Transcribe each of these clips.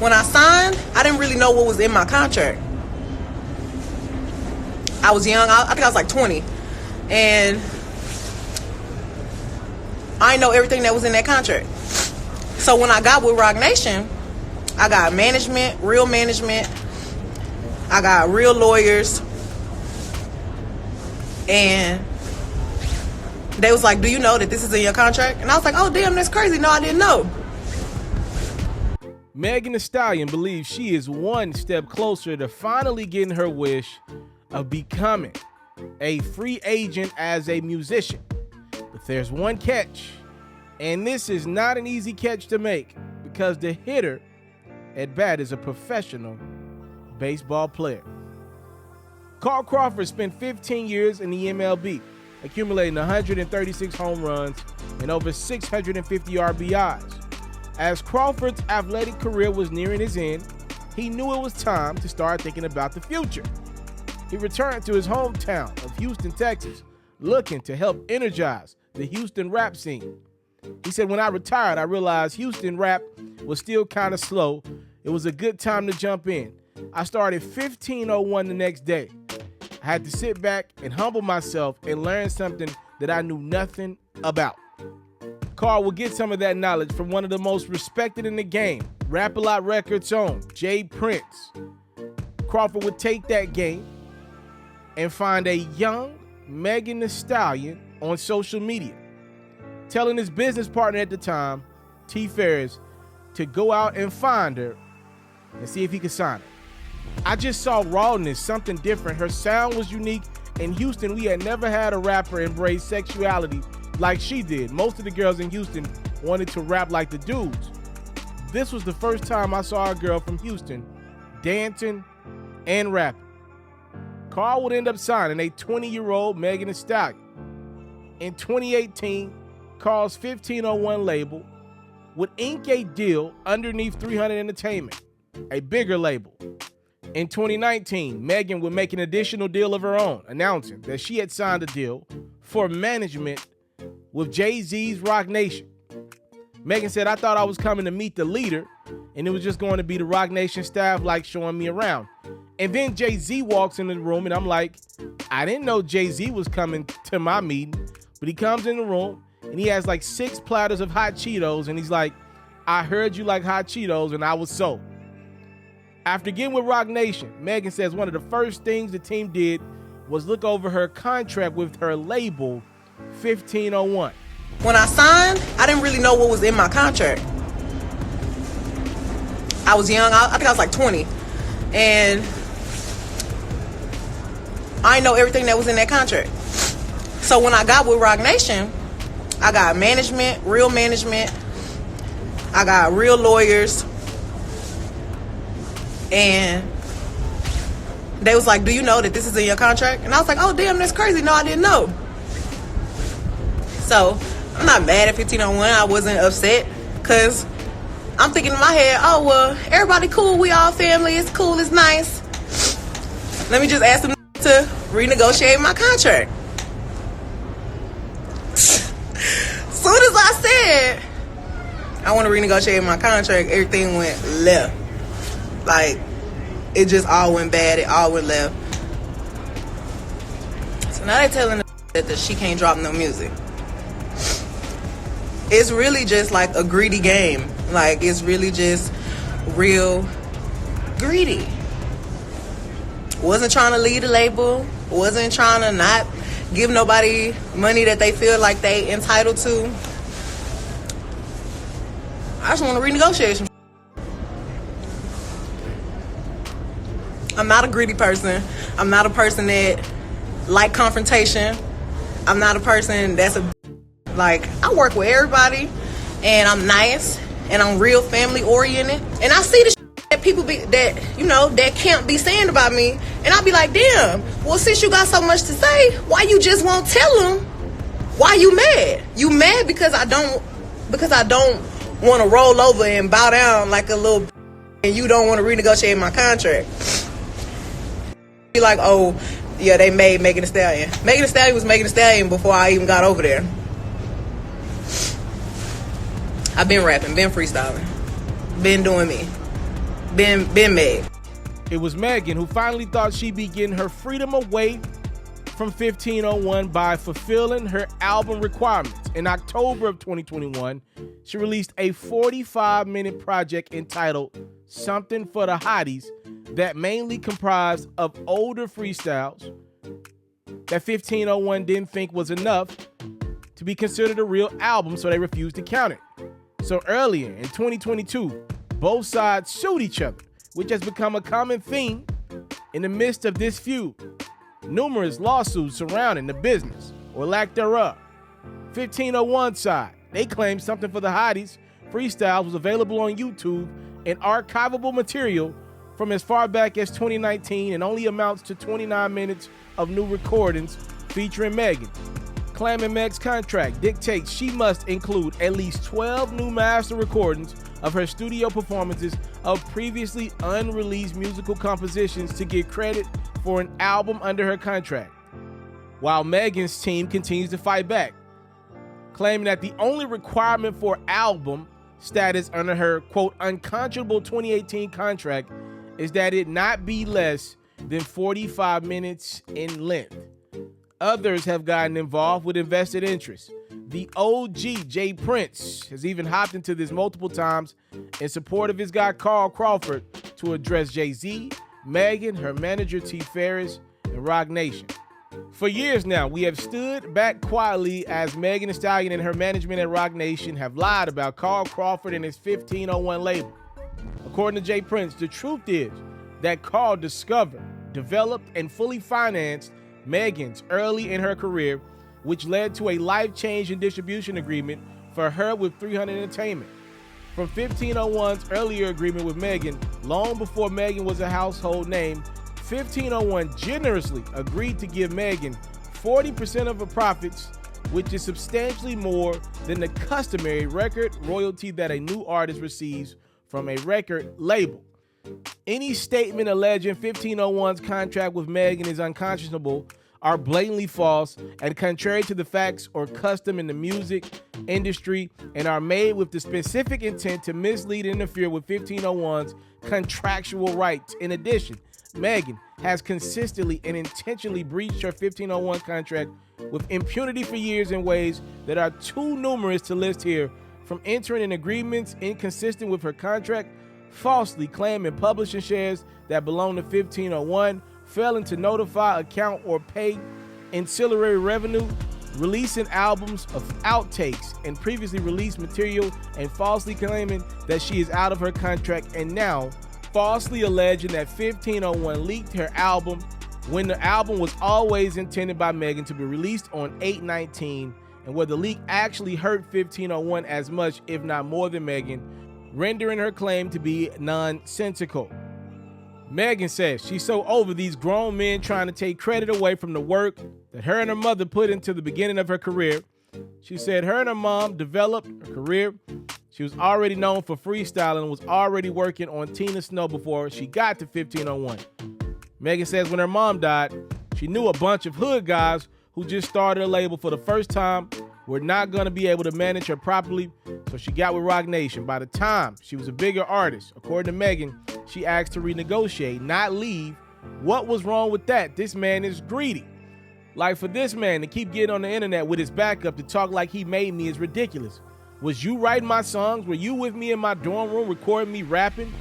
When I signed, I didn't really know what was in my contract. I was young. I think I was like 20. And I didn't know everything that was in that contract. So when I got with Roc Nation, I got management, real management. I got real lawyers. And they was like, do you know that this is in your contract? And I was like, oh, damn, that's crazy. No, I didn't know. Megan Thee Stallion believes she is one step closer to finally getting her wish of becoming a free agent as a musician. But there's one catch, and this is not an easy catch to make because the hitter at bat is a professional baseball player. Carl Crawford spent 15 years in the MLB, accumulating 136 home runs and over 650 RBIs. As Crawford's athletic career was nearing its end, he knew it was time to start thinking about the future. He returned to his hometown of Houston, Texas, looking to help energize the Houston rap scene. He said, when I retired, I realized Houston rap was still kind of slow. It was a good time to jump in. I started 1501 the next day. I had to sit back and humble myself and learn something that I knew nothing about. Carl will get some of that knowledge from one of the most respected in the game, Rap-A-Lot Records' own J. Prince. Crawford would take that game and find a young Megan Thee Stallion on social media, telling his business partner at the time, T. Ferris, to go out and find her and see if he could sign her. I just saw rawness, something different. Her sound was unique. In Houston, we had never had a rapper embrace sexuality like she did. Most of the girls in Houston wanted to rap like the dudes. This was the first time I saw a girl from Houston dancing and rapping. Carl would end up signing a 20-year-old Megan Thee Stallion. In 2018, Carl's 1501 label would ink a deal underneath 300 Entertainment, a bigger label. In 2019, Megan would make an additional deal of her own, announcing that she had signed a deal for management with Jay-Z's Roc Nation. Megan said, I thought I was coming to meet the leader, and it was just going to be the Roc Nation staff like showing me around. And then Jay-Z walks in the room, and I'm like, I didn't know Jay-Z was coming to my meeting, but he comes in the room, and he has like 6 platters of hot Cheetos, and he's like, I heard you like hot Cheetos, and I was sold. After getting with Roc Nation, Megan says one of the first things the team did was look over her contract with her label, 1501. When I signed, I didn't really know what was in my contract. I was young. I think I was like 20. And I didn't know everything that was in that contract. So when I got with Roc Nation, I got management, real management. I got real lawyers. And they was like, do you know that this is in your contract? And I was like, oh, damn, that's crazy. No, I didn't know. So I'm not mad at 1501. I wasn't upset because I'm thinking in my head, oh, well, everybody cool. We all family. It's cool. It's nice. Let me just ask them to renegotiate my contract. Soon as I said I want to renegotiate my contract, everything went left. Like, it just all went bad. It all went left. So now they're telling her that she can't drop no music. It's really just like a greedy game. Like, it's really just real greedy. Wasn't trying to lead a label. Wasn't trying to not give nobody money that they feel like they entitled to. I just want to renegotiate some. I'm not a greedy person. I'm not a person that like confrontation. I'm not a person that's like, I work with everybody and I'm nice and I'm real family oriented. And I see the that people that can't be saying about me. And I'll be like, damn, well, since you got so much to say, why you just won't tell them? Why you mad? You mad because I don't want to roll over and bow down like a little and you don't want to renegotiate my contract. Be like, oh, yeah, they made Megan Thee Stallion. Megan Thee Stallion was Megan Thee Stallion before I even got over there. I've been rapping, been freestyling, been doing me. been Meg. It was Megan who finally thought she'd be getting her freedom away from 1501 by fulfilling her album requirements. In October of 2021, she released a 45-minute project entitled Something for the Hotties that mainly comprised of older freestyles that 1501 didn't think was enough to be considered a real album, so they refused to count it. So earlier in 2022, both sides sued each other, which has become a common theme in the midst of this feud. Numerous lawsuits surrounding the business, or lack thereof. 1501 side, they claimed Something for the Hotties freestyles was available on YouTube and archivable material from as far back as 2019 and only amounts to 29 minutes of new recordings featuring Megan. Claiming Meg's contract dictates she must include at least 12 new master recordings of her studio performances of previously unreleased musical compositions to get credit for an album under her contract, while Megan's team continues to fight back, claiming that the only requirement for album status under her, quote, unconscionable 2018 contract is that it not be less than 45 minutes in length. Others have gotten involved with invested interests. The OG, Jay Prince, has even hopped into this multiple times in support of his guy Carl Crawford to address Jay-Z, Megan, her manager T. Ferris, and Roc Nation. For years now, we have stood back quietly as Megan Thee Stallion and her management at Roc Nation have lied about Carl Crawford and his 1501 label. According to Jay Prince, the truth is that Carl discovered, developed, and fully financed Megan's early in her career, which led to a life-changing distribution agreement for her with 300 Entertainment. From 1501's earlier agreement with Megan, long before Megan was a household name, 1501 generously agreed to give Megan 40% of her profits, which is substantially more than the customary record royalty that a new artist receives from a record label. Any statement alleging 1501's contract with Megan is unconscionable are blatantly false and contrary to the facts or custom in the music industry and are made with the specific intent to mislead and interfere with 1501's contractual rights. In addition, Megan has consistently and intentionally breached her 1501 contract with impunity for years in ways that are too numerous to list here, from entering in agreements inconsistent with her contract, falsely claiming publishing shares that belong to 1501, failing to notify, account, or pay ancillary revenue, releasing albums of outtakes and previously released material, and falsely claiming that she is out of her contract, and now falsely alleging that 1501 leaked her album when the album was always intended by Megan to be released on 8/19, and where the leak actually hurt 1501 as much, if not more than Megan, rendering her claim to be nonsensical. Megan says she's so over these grown men trying to take credit away from the work that her and her mother put into the beginning of her career. She said her and her mom developed her career. She was already known for freestyling and was already working on Tina Snow before she got to 1501. Megan says when her mom died, she knew a bunch of hood guys who just started a label for the first time were not going to be able to manage her properly, so she got with Roc Nation. By the time she was a bigger artist, according to Megan, she asked to renegotiate, not leave. What was wrong with that? This man is greedy. Like, for this man to keep getting on the internet with his backup to talk like he made me is ridiculous. Was you writing my songs? Were you with me in my dorm room recording me rapping?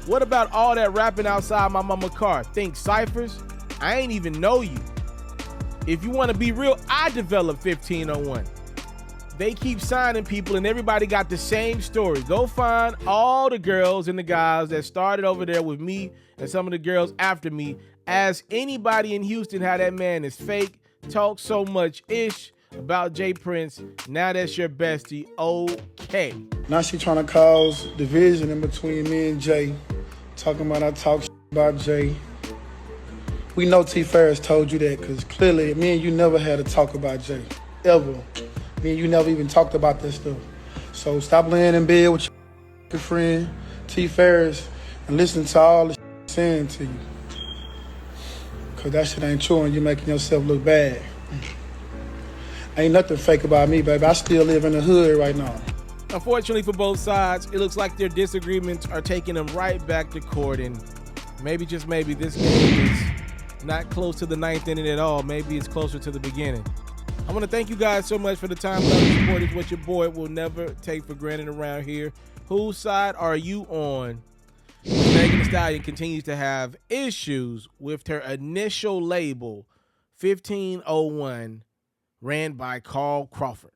What about all that rapping outside my mama's car? Think ciphers? I ain't even know you. If you want to be real, I developed 1501. They keep signing people and everybody got the same story. Go find all the girls and the guys that started over there with me and some of the girls after me. Ask anybody in Houston how that man is fake. Talk so much ish about Jay Prince. Now that's your bestie. Okay. Now she trying to cause division in between me and Jay. Talking about I talk about Jay. We know T. Ferris told you that because clearly me and you never had a talk about Jay. Ever. Me and you never even talked about that stuff. So stop laying in bed with your friend T. Ferris and listen to all the shit saying to you. Because that shit ain't true and you're making yourself look bad. Ain't nothing fake about me, baby. I still live in the hood right now. Unfortunately for both sides, it looks like their disagreements are taking them right back to court, and maybe, just maybe, this game is not close to the ninth inning at all. Maybe it's closer to the beginning. I want to thank you guys so much for the time, love, and support. Is what your boy will never take for granted around here. Whose side are you on? Megan Thee Stallion continues to have issues with her initial label, 1501, ran by Carl Crawford.